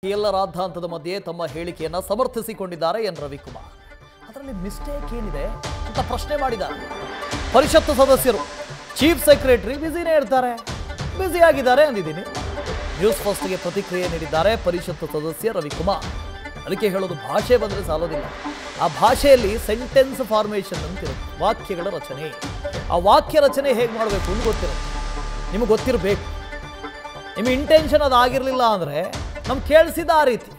ಎಲ್ಲ ರಾದ್ಧಾಂತದ ಮಧ್ಯೆ ತಮ್ಮ ಹೇಳಿಕೆಯನ್ನು ಸಮರ್ಥಿಸಿಕೊಂಡಿದ್ದಾರೆ ಎನ್ ರವಿಕುಮಾರ್. ಅದರಲ್ಲಿ ಮಿಸ್ಟೇಕ್ ಏನಿದೆ ಅಂತ ಪ್ರಶ್ನೆ ಮಾಡಿದ್ದಾರೆ. ಪರಿಷತ್ತು ಸದಸ್ಯರು ಚೀಫ್ ಸೆಕ್ರೆಟರಿ ಬ್ಯುಸಿನೇ ಇರ್ತಾರೆ, ಬ್ಯುಸಿ ಆಗಿದ್ದಾರೆ ಅಂದಿದ್ದೀನಿ. ನ್ಯೂಸ್ ಫಸ್ಟ್ಗೆ ಪ್ರತಿಕ್ರಿಯೆ ನೀಡಿದ್ದಾರೆ ಪರಿಷತ್ತು ಸದಸ್ಯ ರವಿಕುಮಾರ್. ಅದಕ್ಕೆ ಹೇಳೋದು ಭಾಷೆ ಬಂದರೆ ಸಾಲೋದಿಲ್ಲ, ಆ ಭಾಷೆಯಲ್ಲಿ ಸೆಂಟೆನ್ಸ್ ಫಾರ್ಮೇಷನ್ ಅಂತಿರುತ್ತೆ, ವಾಕ್ಯಗಳ ರಚನೆ. ಆ ವಾಕ್ಯ ರಚನೆ ಹೇಗೆ ಮಾಡಬೇಕು ಅಂತ ಗೊತ್ತಿರುತ್ತೆ, ನಿಮಗೆ ಗೊತ್ತಿರಬೇಕು. ನಿಮ್ಮ ಇಂಟೆನ್ಷನ್ ಅದಾಗಿರಲಿಲ್ಲ ಅಂದರೆ ನಮ್ಗೆ ಕೇಳಿಸಿದ ಆ ರೀತಿ.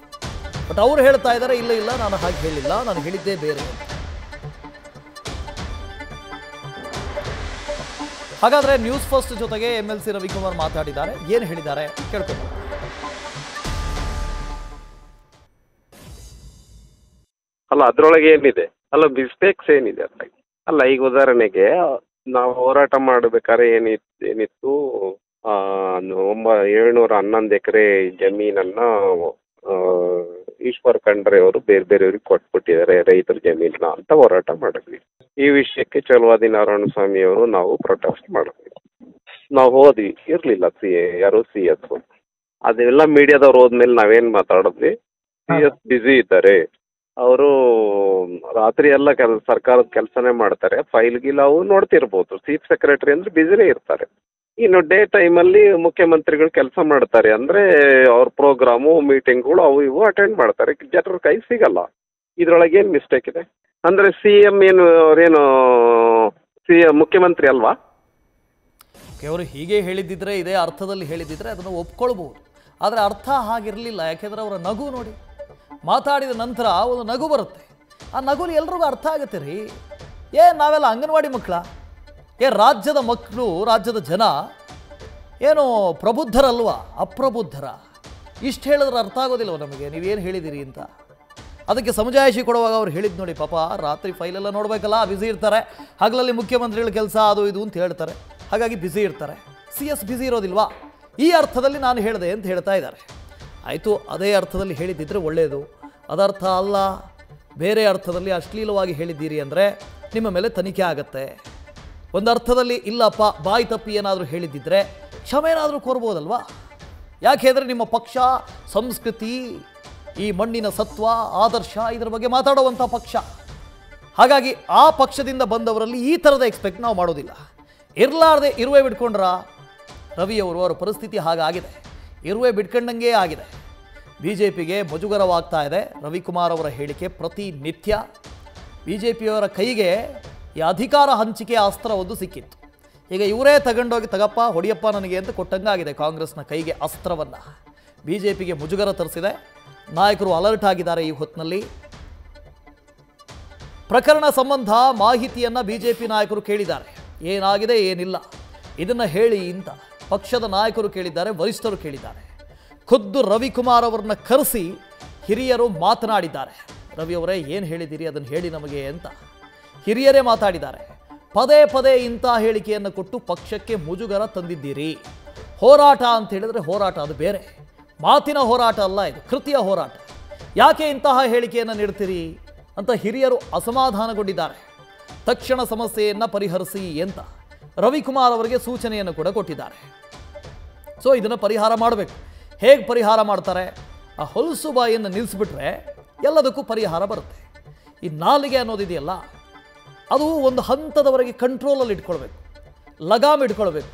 ಬಟ್ ಅವ್ರು ಹೇಳ್ತಾ ಇದ್ದಾರೆ ಇಲ್ಲ ಇಲ್ಲ ನಾನು ಹಾಗೆ ಹೇಳಿಲ್ಲ, ನಾನು ಹೇಳಿದ್ದೇ ಬೇರೆ. ಹಾಗಾದ್ರೆ ನ್ಯೂಸ್ ಫಸ್ಟ್ ಜೊತೆಗೆ MLC ರವಿಕುಮಾರ್ ಮಾತಾಡಿದ್ದಾರೆ, ಏನು ಹೇಳಿದ್ದಾರೆ ಕೇಳ್ಕೊಂಡು. ಅಲ್ಲ ಅದ್ರೊಳಗೆ ಏನಿದೆ, ಅಲ್ಲ ಮಿಸ್ಟೇಕ್ಸ್ ಏನಿದೆ ಅಲ್ಲ. ಈಗ ಉದಾಹರಣೆಗೆ ನಾವು ಹೋರಾಟ ಮಾಡಬೇಕಾದ್ರೆ ಏನಿತ್ತು 711 ಎಕರೆ ಜಮೀನನ್ನ ಈಶ್ವರ್ ಖಂಡ್ರೆ ಅವರು ಬೇರೆ ಬೇರೆಯವ್ರಿಗೆ ಕೊಟ್ಬಿಟ್ಟಿದ್ದಾರೆ ರೈತರ ಜಮೀನನ್ನ ಅಂತ ಹೋರಾಟ ಮಾಡಿದ್ವಿ. ಈ ವಿಷಯಕ್ಕೆ ಚಲವಾದಿ ನಾರಾಯಣ ಸ್ವಾಮಿ ಅವರು ನಾವು ಪ್ರೊಟೆಸ್ಟ್ ಮಾಡಿದ್ವಿ. ನಾವು ಹೋದ್ವಿ, ಇರ್ಲಿಲ್ಲ ಯಾರು CS. ಅದೆಲ್ಲ ಮೀಡಿಯಾದವ್ರು ಹೋದ್ಮೇಲೆ ನಾವೇನ್ ಮಾತಾಡಿದ್ವಿ, CS ಬ್ಯುಸಿ ಇದ್ದಾರೆ, ಅವರು ರಾತ್ರಿ ಎಲ್ಲ ಸರ್ಕಾರದ ಕೆಲಸನೇ ಮಾಡ್ತಾರೆ, ಫೈಲ್ ಗಿಲ್ ಅವು ನೋಡ್ತಿರ್ಬೋದು. ಚೀಫ್ ಸೆಕ್ರೆಟರಿ ಅಂದ್ರೆ ಬ್ಯುಸಿನೇ ಇರ್ತಾರೆ. ಇನ್ನು ಡೇ ಟೈಮಲ್ಲಿ ಮುಖ್ಯಮಂತ್ರಿಗಳು ಕೆಲಸ ಮಾಡ್ತಾರೆ ಅಂದರೆ ಅವ್ರ ಪ್ರೋಗ್ರಾಮು ಮೀಟಿಂಗ್ಗಳು ಅವು ಇವು ಅಟೆಂಡ್ ಮಾಡ್ತಾರೆ, ಜನರ ಕೈ ಸಿಗಲ್ಲ. ಇದ್ರೊಳಗೆ ಏನು ಮಿಸ್ಟೇಕ್ ಇದೆ ಅಂದರೆ CM ಏನು ಅವ್ರೇನು ಮುಖ್ಯಮಂತ್ರಿ ಅಲ್ವಾ? ಅವರು ಹೀಗೆ ಹೇಳಿದ್ದಿದ್ರೆ, ಇದೇ ಅರ್ಥದಲ್ಲಿ ಹೇಳಿದ್ದಿದ್ರೆ ಅದನ್ನು ಒಪ್ಕೊಳ್ಬಹುದು. ಆದರೆ ಅರ್ಥ ಹಾಗಿರಲಿಲ್ಲ. ಯಾಕೆಂದರೆ ಅವರ ನಗು ನೋಡಿ, ಮಾತಾಡಿದ ನಂತರ ಒಂದು ನಗು ಬರುತ್ತೆ. ಆ ನಗುಲಿ ಎಲ್ರಿಗೂ ಅರ್ಥ ಆಗುತ್ತೆ ರೀ. ನಾವೆಲ್ಲ ಅಂಗನವಾಡಿ ಮಕ್ಕಳ? ರಾಜ್ಯದ ಮಕ್ಕಳು, ರಾಜ್ಯದ ಜನ ಏನು ಪ್ರಬುದ್ಧರಲ್ವಾ, ಅಪ್ರಬುದ್ಧರ? ಇಷ್ಟು ಹೇಳಿದ್ರೆ ಅರ್ಥ ಆಗೋದಿಲ್ವ ನಮಗೆ ನೀವೇನು ಹೇಳಿದ್ದೀರಿ ಅಂತ? ಅದಕ್ಕೆ ಸಮಜಾಯಿಷಿ ಕೊಡುವಾಗ ಅವ್ರು ಹೇಳಿದ್ದು ನೋಡಿ, ಪಾಪ ರಾತ್ರಿ ಫೈಲೆಲ್ಲ ನೋಡಬೇಕಲ್ಲ, ಬ್ಯುಸಿ ಇರ್ತಾರೆ, ಹಗಲಲ್ಲಿ ಮುಖ್ಯಮಂತ್ರಿಗಳ ಕೆಲಸ ಅದು ಇದು ಅಂತ ಹೇಳ್ತಾರೆ, ಹಾಗಾಗಿ ಬ್ಯುಸಿ ಇರ್ತಾರೆ. CS ಬ್ಯುಸಿ ಇರೋದಿಲ್ವಾ? ಈ ಅರ್ಥದಲ್ಲಿ ನಾನು ಹೇಳಿದೆ ಅಂತ ಹೇಳ್ತಾ ಇದ್ದಾರೆ. ಆಯಿತು, ಅದೇ ಅರ್ಥದಲ್ಲಿ ಹೇಳಿದ್ದಿದ್ರೆ ಒಳ್ಳೆಯದು. ಅದರ್ಥ ಅಲ್ಲ, ಬೇರೆ ಅರ್ಥದಲ್ಲಿ ಅಶ್ಲೀಲವಾಗಿ ಹೇಳಿದ್ದೀರಿ ಅಂದರೆ ನಿಮ್ಮ ಮೇಲೆ ತನಿಖೆ ಆಗತ್ತೆ. ಒಂದು ಅರ್ಥದಲ್ಲಿ ಇಲ್ಲಪ್ಪ ಬಾಯಿ ತಪ್ಪಿ ಏನಾದರೂ ಹೇಳಿದ್ದಿದ್ರೆ ಕ್ಷಮೆನಾದರೂ ಕೋರ್ಬೋದಲ್ವಾ? ಯಾಕೆಂದರೆ ನಿಮ್ಮ ಪಕ್ಷ, ಸಂಸ್ಕೃತಿ, ಈ ಮಣ್ಣಿನ ಸತ್ವ, ಆದರ್ಶ, ಇದರ ಬಗ್ಗೆ ಮಾತಾಡುವಂಥ ಪಕ್ಷ. ಹಾಗಾಗಿ ಆ ಪಕ್ಷದಿಂದ ಬಂದವರಲ್ಲಿ ಈ ಥರದ ಎಕ್ಸ್ಪೆಕ್ಟ್ ನಾವು ಮಾಡೋದಿಲ್ಲ. ಇರಲಾರ್ದೆ ಇರುವೆ ಬಿಟ್ಕೊಂಡ್ರ ರವಿಯವರು, ಅವರ ಪರಿಸ್ಥಿತಿ ಹಾಗಾಗಿದೆ, ಇರುವೆ ಬಿಟ್ಕೊಂಡಂಗೆ ಆಗಿದೆ. BJPಗೆ ಮುಜುಗರವಾಗ್ತಾ ಇದೆ ರವಿಕುಮಾರ್ ಅವರ ಹೇಳಿಕೆ. ಪ್ರತಿನಿತ್ಯ BJPಯವರ ಕೈಗೆ ಈ ಅಧಿಕಾರ ಹಂಚಿಕೆ ಅಸ್ತ್ರ ಒಂದು ಸಿಕ್ಕಿತ್ತು. ಈಗ ಇವರೇ ತಗೊಂಡೋಗಿ ತಗಪ್ಪ ಹೊಡಿಯಪ್ಪ ನನಗೆ ಅಂತ ಕೊಟ್ಟಂಗಾಗಿದೆ ಕಾಂಗ್ರೆಸ್ನ ಕೈಗೆ ಅಸ್ತ್ರವನ್ನು. BJPಗೆ ಮುಜುಗರ ತರಿಸಿದೆ. ನಾಯಕರು ಅಲರ್ಟ್ ಆಗಿದ್ದಾರೆ. ಈ ಹೊತ್ತಿನಲ್ಲಿ ಪ್ರಕರಣ ಸಂಬಂಧ ಮಾಹಿತಿಯನ್ನು BJP ನಾಯಕರು ಕೇಳಿದ್ದಾರೆ. ಏನಾಗಿದೆ ಏನಿಲ್ಲ ಇದನ್ನು ಹೇಳಿ ಅಂತ ಪಕ್ಷದ ನಾಯಕರು ಕೇಳಿದ್ದಾರೆ, ವರಿಷ್ಠರು ಕೇಳಿದ್ದಾರೆ. ಖುದ್ದು ರವಿಕುಮಾರ್ ಅವರನ್ನ ಕರೆಸಿ ಹಿರಿಯರು ಮಾತನಾಡಿದ್ದಾರೆ. ರವಿಯವರೇ ಏನು ಹೇಳಿದ್ದೀರಿ ಅದನ್ನು ಹೇಳಿ ನಮಗೆ ಅಂತ ಹಿರಿಯರೇ ಮಾತಾಡಿದ್ದಾರೆ. ಪದೇ ಪದೇ ಇಂಥ ಹೇಳಿಕೆಯನ್ನು ಕೊಟ್ಟು ಪಕ್ಷಕ್ಕೆ ಮುಜುಗರ ತಂದಿದ್ದೀರಿ. ಹೋರಾಟ ಅಂತ ಹೇಳಿದರೆ ಹೋರಾಟ ಅದು ಬೇರೆ, ಮಾತಿನ ಹೋರಾಟ ಅಲ್ಲ, ಇದು ಕೃತಿಯ ಹೋರಾಟ. ಯಾಕೆ ಇಂತಹ ಹೇಳಿಕೆಯನ್ನು ನೀಡ್ತೀರಿ ಅಂತ ಹಿರಿಯರು ಅಸಮಾಧಾನಗೊಂಡಿದ್ದಾರೆ. ತಕ್ಷಣ ಸಮಸ್ಯೆಯನ್ನು ಪರಿಹರಿಸಿ ಅಂತ ರವಿಕುಮಾರ್ ಅವರಿಗೆ ಸೂಚನೆಯನ್ನು ಕೂಡ ಕೊಟ್ಟಿದ್ದಾರೆ. ಸೊ ಇದನ್ನು ಪರಿಹಾರ ಮಾಡಬೇಕು. ಹೇಗೆ ಪರಿಹಾರ ಮಾಡ್ತಾರೆ? ಆ ಹೊಲಸು ಬಾಯಿಯನ್ನು ನಿಲ್ಲಿಸ್ಬಿಟ್ರೆ ಎಲ್ಲದಕ್ಕೂ ಪರಿಹಾರ ಬರುತ್ತೆ. ಈ ನಾಲಿಗೆ ಅನ್ನೋದಿದೆಯಲ್ಲ, ಅದು ಒಂದು ಹಂತದವರೆಗೆ ಕಂಟ್ರೋಲಲ್ಲಿ ಇಟ್ಕೊಳ್ಬೇಕು, ಲಗಾಮ್ ಇಟ್ಕೊಳ್ಬೇಕು.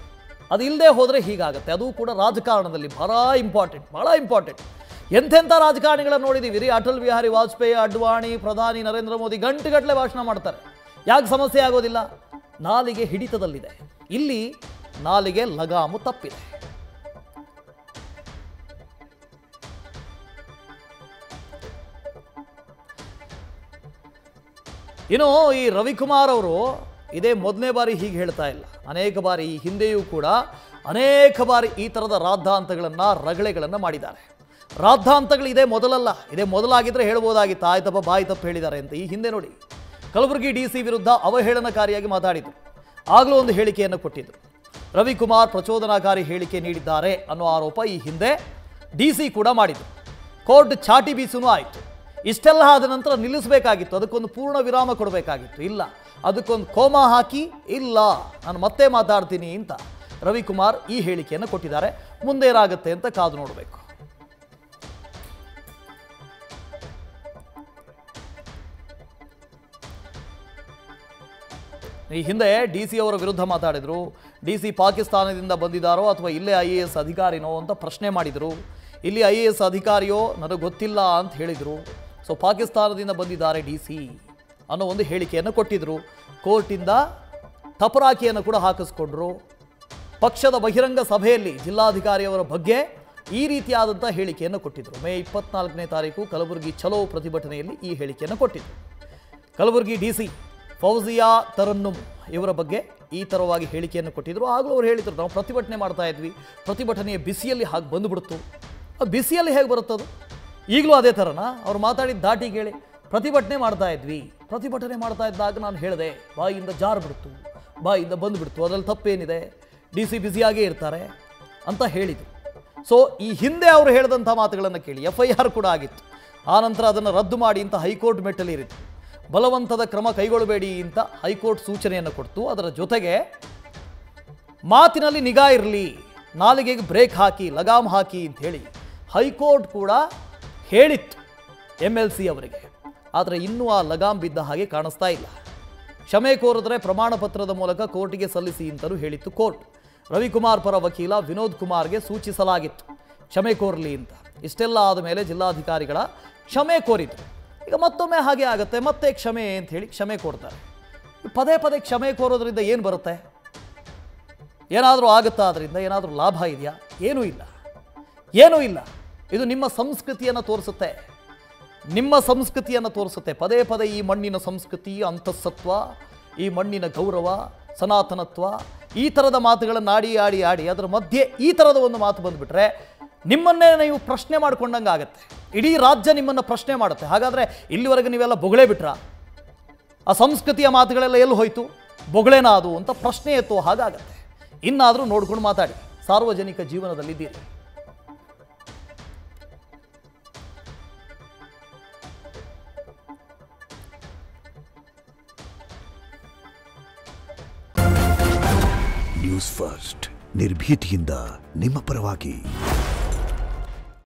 ಅದು ಇಲ್ಲದೆ ಹೋದರೆ ಹೀಗಾಗುತ್ತೆ. ಅದು ಕೂಡ ರಾಜಕಾರಣದಲ್ಲಿ ಭಾಳ ಇಂಪಾರ್ಟೆಂಟ್. ಎಂತೆಂಥ ರಾಜಕಾರಣಿಗಳನ್ನು ನೋಡಿದ್ದೀವಿ ರೀ. ಅಟಲ್ ಬಿಹಾರಿ ವಾಜಪೇಯಿ, ಅಡ್ವಾಣಿ, ಪ್ರಧಾನಿ ನರೇಂದ್ರ ಮೋದಿ ಗಂಟೆಗಟ್ಟಲೆ ಭಾಷಣ ಮಾಡ್ತಾರೆ. ಯಾಕೆ ಸಮಸ್ಯೆ ಆಗೋದಿಲ್ಲ? ನಾಲಿಗೆ ಹಿಡಿತದಲ್ಲಿದೆ. ಇಲ್ಲಿ ನಾಲಿಗೆ ಲಗಾಮು ತಪ್ಪಿದೆ. ಇನ್ನು ಈ ರವಿಕುಮಾರ್ ಅವರು ಇದೇ ಮೊದಲನೇ ಬಾರಿ ಹೀಗೆ ಹೇಳ್ತಾ ಇಲ್ಲ. ಅನೇಕ ಬಾರಿ ಈ ಹಿಂದೆಯೂ ಕೂಡ ಅನೇಕ ಬಾರಿ ಈ ಥರದ ರಾದ್ಧಾಂತಗಳನ್ನು, ರಗಳೆಗಳನ್ನು ಮಾಡಿದ್ದಾರೆ. ರಾದ್ಧಾಂತಗಳು ಇದೇ ಮೊದಲಲ್ಲ, ಇದೇ ಮೊದಲಾಗಿದ್ದರೆ ಹೇಳ್ಬೋದಾಗಿತ್ತು, ಆಯ್ತಪ್ಪ ಬಾಯಿ ತಪ್ಪು ಹೇಳಿದ್ದಾರೆ ಅಂತ. ಈ ಹಿಂದೆ ನೋಡಿ ಕಲಬುರಗಿ DC ವಿರುದ್ಧ ಅವಹೇಳನಕಾರಿಯಾಗಿ ಮಾತಾಡಿದರು. ಆಗಲೂ ಒಂದು ಹೇಳಿಕೆಯನ್ನು ಕೊಟ್ಟಿದ್ದರು. ರವಿಕುಮಾರ್ ಪ್ರಚೋದನಾಕಾರಿ ಹೇಳಿಕೆ ನೀಡಿದ್ದಾರೆ ಅನ್ನೋ ಆರೋಪ ಈ ಹಿಂದೆ DC ಕೂಡ ಮಾಡಿದರು. ಕೋರ್ಟ್ ಚಾಟಿ ಬೀಸೂ ಆಯಿತು. ಇಷ್ಟೆಲ್ಲ ಆದ ನಂತರ ನಿಲ್ಲಿಸಬೇಕಾಗಿತ್ತು, ಅದಕ್ಕೊಂದು ಪೂರ್ಣ ವಿರಾಮ ಕೊಡಬೇಕಾಗಿತ್ತು. ಇಲ್ಲ, ಅದಕ್ಕೊಂದು ಕೋಮ ಹಾಕಿ ಇಲ್ಲ ನಾನು ಮತ್ತೆ ಮಾತಾಡ್ತೀನಿ ಅಂತ ರವಿಕುಮಾರ್ ಈ ಹೇಳಿಕೆಯನ್ನು ಕೊಟ್ಟಿದ್ದಾರೆ. ಮುಂದೇನಾಗುತ್ತೆ ಅಂತ ಕಾದು ನೋಡಬೇಕು. ಈ ಹಿಂದೆ DC ಅವರ ವಿರುದ್ಧ ಮಾತಾಡಿದರು. DC ಪಾಕಿಸ್ತಾನದಿಂದ ಬಂದಿದ್ದಾರೋ ಅಥವಾ ಇಲ್ಲೇ IAS ಅಧಿಕಾರಿನೋ ಅಂತ ಪ್ರಶ್ನೆ ಮಾಡಿದರು. ಇಲ್ಲಿ IAS ಅಧಿಕಾರಿಯೋ ನನಗೆ ಗೊತ್ತಿಲ್ಲ ಅಂತ ಹೇಳಿದರು. ಸೊ ಪಾಕಿಸ್ತಾನದಿಂದ ಬಂದಿದ್ದಾರೆ DC ಅನ್ನೋ ಒಂದು ಹೇಳಿಕೆಯನ್ನು ಕೊಟ್ಟಿದ್ದರು. ಕೋರ್ಟಿಂದ ತಪರಾಕಿಯನ್ನು ಕೂಡ ಹಾಕಿಸ್ಕೊಂಡ್ರು. ಪಕ್ಷದ ಬಹಿರಂಗ ಸಭೆಯಲ್ಲಿ ಜಿಲ್ಲಾಧಿಕಾರಿಯವರ ಬಗ್ಗೆ ಈ ರೀತಿಯಾದಂಥ ಹೇಳಿಕೆಯನ್ನು ಕೊಟ್ಟಿದ್ದರು. ಮೇ 24ನೇ ತಾರೀಕು ಕಲಬುರಗಿ ಚಲೋ ಪ್ರತಿಭಟನೆಯಲ್ಲಿ ಈ ಹೇಳಿಕೆಯನ್ನು ಕೊಟ್ಟಿದ್ದರು. ಕಲಬುರಗಿ DC ಫೌಜಿಯಾ ತರನ್ನುಮ್ ಇವರ ಬಗ್ಗೆ ಈ ಥರವಾಗಿ ಹೇಳಿಕೆಯನ್ನು ಕೊಟ್ಟಿದ್ದರು. ಆಗಲೂ ಅವ್ರು ಹೇಳಿದರು, ನಾವು ಪ್ರತಿಭಟನೆ ಮಾಡ್ತಾ ಇದ್ವಿ, ಪ್ರತಿಭಟನೆಯ ಬಿಸಿಯಲ್ಲಿ ಹಾಗೆ ಬಂದುಬಿಡ್ತು. ಬಿಸಿಯಲ್ಲಿ ಹೇಗೆ ಬರುತ್ತದು? ಈಗಲೂ ಅದೇ ಥರನಾ? ಅವ್ರು ಮಾತಾಡಿದ ದಾಟಿ ಕೇಳಿ. ಪ್ರತಿಭಟನೆ ಮಾಡ್ತಾ ಇದ್ವಿ, ಪ್ರತಿಭಟನೆ ಮಾಡ್ತಾ ಇದ್ದಾಗ ನಾನು ಹೇಳಿದೆ, ಬಾಯಿಯಿಂದ ಜಾರ್ಬಿಡ್ತು, ಬಾಯಿಯಿಂದ ಬಂದುಬಿಡ್ತು, ಅದರಲ್ಲಿ ತಪ್ಪೇನಿದೆ, DC ಬ್ಯುಸಿಯಾಗೇ ಇರ್ತಾರೆ ಅಂತ ಹೇಳಿದರು. ಸೊ ಈ ಹಿಂದೆ ಅವರು ಹೇಳಿದಂಥ ಮಾತುಗಳನ್ನು ಕೇಳಿ FIR ಕೂಡ ಆಗಿತ್ತು. ಆನಂತರ ಅದನ್ನು ರದ್ದು ಮಾಡಿ ಅಂತ ಹೈಕೋರ್ಟ್ ಮೆಟ್ಟಲೇರಿತು. ಬಲವಂತದ ಕ್ರಮ ಕೈಗೊಳ್ಳಬೇಡಿ ಅಂತ ಹೈಕೋರ್ಟ್ ಸೂಚನೆಯನ್ನು ಕೊಡ್ತು. ಅದರ ಜೊತೆಗೆ ಮಾತಿನಲ್ಲಿ ನಿಗಾ ಇರಲಿ, ನಾಲಿಗೆಗೆ ಬ್ರೇಕ್ ಹಾಕಿ, ಲಗಾಮ್ ಹಾಕಿ ಅಂಥೇಳಿ ಹೈಕೋರ್ಟ್ ಕೂಡ ಹೇಳಿತ್ತು MLC ಅವರಿಗೆ. ಆದರೆ ಇನ್ನೂ ಆ ಲಗಾಮ್ ಬಿದ್ದ ಹಾಗೆ ಕಾಣಿಸ್ತಾ ಇಲ್ಲ. ಕ್ಷಮೆ ಕೋರಿದ್ರೆ ಪ್ರಮಾಣ ಪತ್ರದ ಮೂಲಕ ಕೋರ್ಟಿಗೆ ಸಲ್ಲಿಸಿ ಅಂತಲೂ ಹೇಳಿತ್ತು ಕೋರ್ಟ್. ರವಿಕುಮಾರ್ ಪರ ವಕೀಲ ವಿನೋದ್ ಕುಮಾರ್ಗೆ ಸೂಚಿಸಲಾಗಿತ್ತು ಕ್ಷಮೆ ಕೋರಲಿ ಅಂತ. ಇಷ್ಟೆಲ್ಲ ಆದ ಮೇಲೆ ಜಿಲ್ಲಾಧಿಕಾರಿಗಳ ಕ್ಷಮೆ ಕೋರಿತು. ಈಗ ಮತ್ತೊಮ್ಮೆ ಹಾಗೆ ಆಗುತ್ತೆ, ಮತ್ತೆ ಕ್ಷಮೆ ಅಂತ ಹೇಳಿ ಕ್ಷಮೆ ಕೋರ್ತಾರೆ. ಪದೇ ಪದೇ ಕ್ಷಮೆ ಕೋರೋದ್ರಿಂದ ಏನು ಬರುತ್ತೆ? ಏನಾದರೂ ಆಗುತ್ತಾ? ಅದರಿಂದ ಏನಾದರೂ ಲಾಭ ಇದೆಯಾ? ಏನೂ ಇಲ್ಲ, ಏನೂ ಇಲ್ಲ. ಇದು ನಿಮ್ಮ ಸಂಸ್ಕೃತಿಯನ್ನು ತೋರಿಸುತ್ತೆ, ನಿಮ್ಮ ಸಂಸ್ಕೃತಿಯನ್ನು ತೋರಿಸುತ್ತೆ. ಪದೇ ಪದೇ ಈ ಮಣ್ಣಿನ ಸಂಸ್ಕೃತಿ, ಅಂತಃಸತ್ವ, ಈ ಮಣ್ಣಿನ ಗೌರವ, ಸನಾತನತ್ವ, ಈ ಥರದ ಮಾತುಗಳನ್ನು ಆಡಿ ಆಡಿ ಆಡಿ ಅದರ ಮಧ್ಯೆ ಈ ಥರದ ಒಂದು ಮಾತು ಬಂದುಬಿಟ್ರೆ ನಿಮ್ಮನ್ನೇ ನೀವು ಪ್ರಶ್ನೆ ಮಾಡ್ಕೊಂಡಂಗೆ ಆಗುತ್ತೆ. ಇಡೀ ರಾಜ್ಯ ನಿಮ್ಮನ್ನು ಪ್ರಶ್ನೆ ಮಾಡುತ್ತೆ. ಹಾಗಾದರೆ ಇಲ್ಲಿವರೆಗೆ ನೀವೆಲ್ಲ ಬೊಗಳೆ ಬಿಟ್ರಾ? ಆ ಸಂಸ್ಕೃತಿಯ ಮಾತುಗಳೆಲ್ಲ ಎಲ್ಲಿ ಹೋಯಿತು? ಬೊಗಳೆನಾ ಅದು ಅಂತ ಪ್ರಶ್ನೆ ಎತ್ತೋ ಹಾಗಾಗತ್ತೆ. ಇನ್ನಾದರೂ ನೋಡ್ಕೊಂಡು ಮಾತಾಡಿ, ಸಾರ್ವಜನಿಕ ಜೀವನದಲ್ಲಿದ್ದೀರಿ. ನ್ಯೂಸ್ ಫಸ್ಟ್, ನಿರ್ಭೀತಿಯಿಂದ ನಿಮ್ಮ ಪರವಾಗಿ.